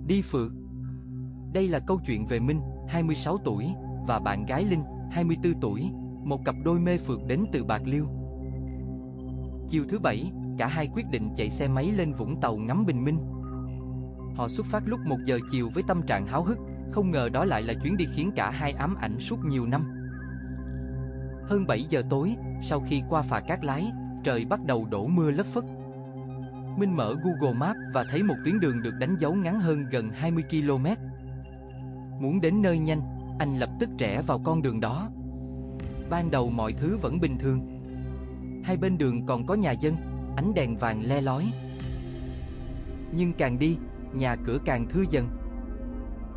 Đi phượt. Đây là câu chuyện về Minh, 26 tuổi, và bạn gái Linh, 24 tuổi, một cặp đôi mê phượt đến từ Bạc Liêu. Chiều thứ Bảy, cả hai quyết định chạy xe máy lên Vũng Tàu ngắm bình minh. Họ xuất phát lúc 1 giờ chiều với tâm trạng háo hức, không ngờ đó lại là chuyến đi khiến cả hai ám ảnh suốt nhiều năm. Hơn 7 giờ tối, sau khi qua phà Cát Lái, trời bắt đầu đổ mưa lất phất. Minh mở Google Maps và thấy một tuyến đường được đánh dấu ngắn hơn gần 20 km. Muốn đến nơi nhanh, anh lập tức rẽ vào con đường đó. Ban đầu mọi thứ vẫn bình thường. Hai bên đường còn có nhà dân, ánh đèn vàng le lói. Nhưng càng đi, nhà cửa càng thưa dần.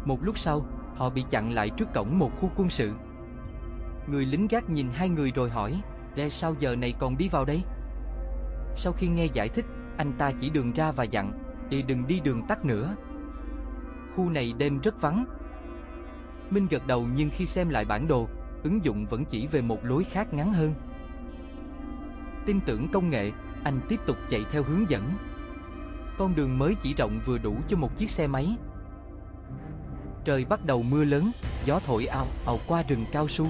Một lúc sau, họ bị chặn lại trước cổng một khu quân sự. Người lính gác nhìn hai người rồi hỏi, sao giờ này còn đi vào đây? Sau khi nghe giải thích, anh ta chỉ đường ra và dặn, đừng đi đường tắt nữa. Khu này đêm rất vắng. Minh gật đầu, nhưng khi xem lại bản đồ, ứng dụng vẫn chỉ về một lối khác ngắn hơn. Tin tưởng công nghệ, anh tiếp tục chạy theo hướng dẫn. Con đường mới chỉ rộng vừa đủ cho một chiếc xe máy. Trời bắt đầu mưa lớn, gió thổi ào ào qua rừng cao su.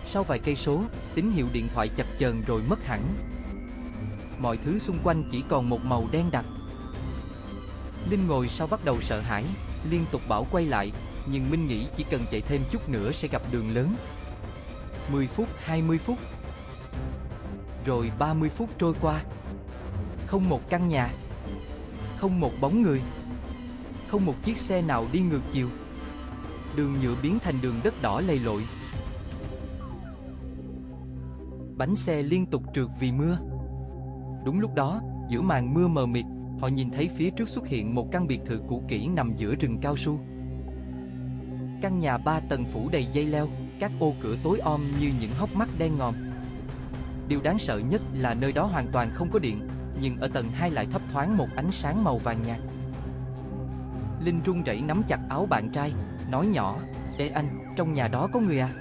Sau vài cây số, tín hiệu điện thoại chập chờn rồi mất hẳn. Mọi thứ xung quanh chỉ còn một màu đen đặc. Linh ngồi sau bắt đầu sợ hãi, liên tục bảo quay lại, nhưng Minh nghĩ chỉ cần chạy thêm chút nữa sẽ gặp đường lớn. 10 phút, 20 phút. Rồi 30 phút trôi qua. Không một căn nhà. Không một bóng người. Không một chiếc xe nào đi ngược chiều. Đường nhựa biến thành đường đất đỏ lầy lội. Bánh xe liên tục trượt vì mưa. Đúng lúc đó, giữa màn mưa mờ mịt, họ nhìn thấy phía trước xuất hiện một căn biệt thự cũ kỹ nằm giữa rừng cao su. Căn nhà 3 tầng phủ đầy dây leo, các ô cửa tối om như những hốc mắt đen ngòm. Điều đáng sợ nhất là nơi đó hoàn toàn không có điện, nhưng ở tầng 2 lại thấp thoáng một ánh sáng màu vàng nhạt. Linh run rẩy nắm chặt áo bạn trai, nói nhỏ, "Ê anh, trong nhà đó có người à?"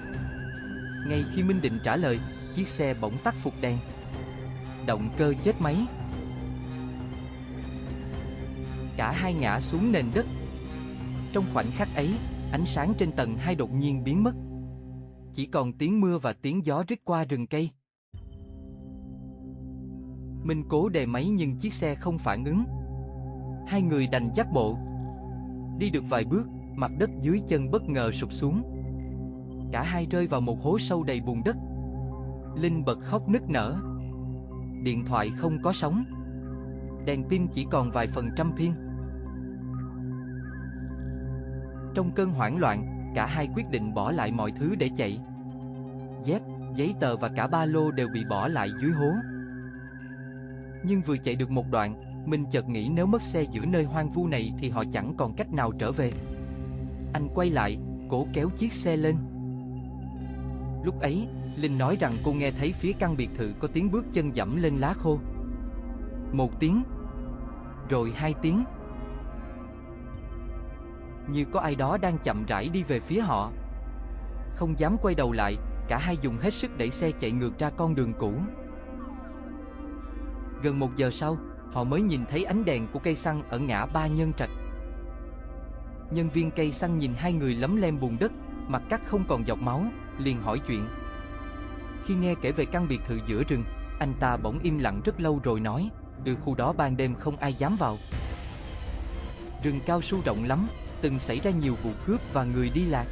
Ngay khi Minh định trả lời, chiếc xe bỗng tắt phục đèn. Động cơ chết máy. Cả hai ngã xuống nền đất. Trong khoảnh khắc ấy, ánh sáng trên tầng 2 đột nhiên biến mất. Chỉ còn tiếng mưa và tiếng gió rít qua rừng cây. Minh cố đề máy nhưng chiếc xe không phản ứng. Hai người đành dắt bộ. Đi được vài bước, mặt đất dưới chân bất ngờ sụp xuống. Cả hai rơi vào một hố sâu đầy bùn đất. Linh bật khóc nức nở. Điện thoại không có sóng. Đèn pin chỉ còn vài phần trăm pin. Trong cơn hoảng loạn, cả hai quyết định bỏ lại mọi thứ để chạy. Dép, giấy tờ và cả ba lô đều bị bỏ lại dưới hố. Nhưng vừa chạy được một đoạn, Minh chợt nghĩ nếu mất xe giữa nơi hoang vu này thì họ chẳng còn cách nào trở về. Anh quay lại, cố kéo chiếc xe lên. Lúc ấy, Linh nói rằng cô nghe thấy phía căn biệt thự có tiếng bước chân dẫm lên lá khô. 1 tiếng. Rồi 2 tiếng. Như có ai đó đang chậm rãi đi về phía họ. Không dám quay đầu lại, cả hai dùng hết sức đẩy xe chạy ngược ra con đường cũ. Gần 1 giờ sau, họ mới nhìn thấy ánh đèn của cây xăng ở ngã ba Nhân Trạch. Nhân viên cây xăng nhìn hai người lấm lem bùn đất, mặt cắt không còn giọt máu, liền hỏi chuyện. Khi nghe kể về căn biệt thự giữa rừng, anh ta bỗng im lặng rất lâu rồi nói, khu đó ban đêm không ai dám vào. Rừng cao su rộng lắm, từng xảy ra nhiều vụ cướp và người đi lạc.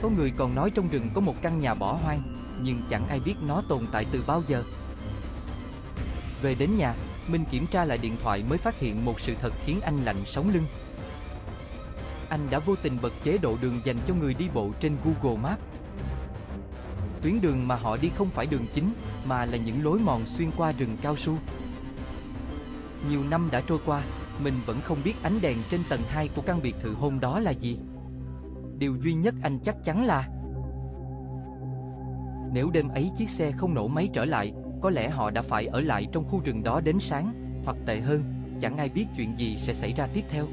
Có người còn nói trong rừng có một căn nhà bỏ hoang, nhưng chẳng ai biết nó tồn tại từ bao giờ. Về đến nhà, Minh kiểm tra lại điện thoại mới phát hiện một sự thật khiến anh lạnh sống lưng. Anh đã vô tình bật chế độ đường dành cho người đi bộ trên Google Maps. Tuyến đường mà họ đi không phải đường chính, mà là những lối mòn xuyên qua rừng cao su. Nhiều năm đã trôi qua, mình vẫn không biết ánh đèn trên tầng 2 của căn biệt thự hôm đó là gì. Điều duy nhất anh chắc chắn là nếu đêm ấy chiếc xe không nổ máy trở lại, có lẽ họ đã phải ở lại trong khu rừng đó đến sáng, hoặc tệ hơn, chẳng ai biết chuyện gì sẽ xảy ra tiếp theo.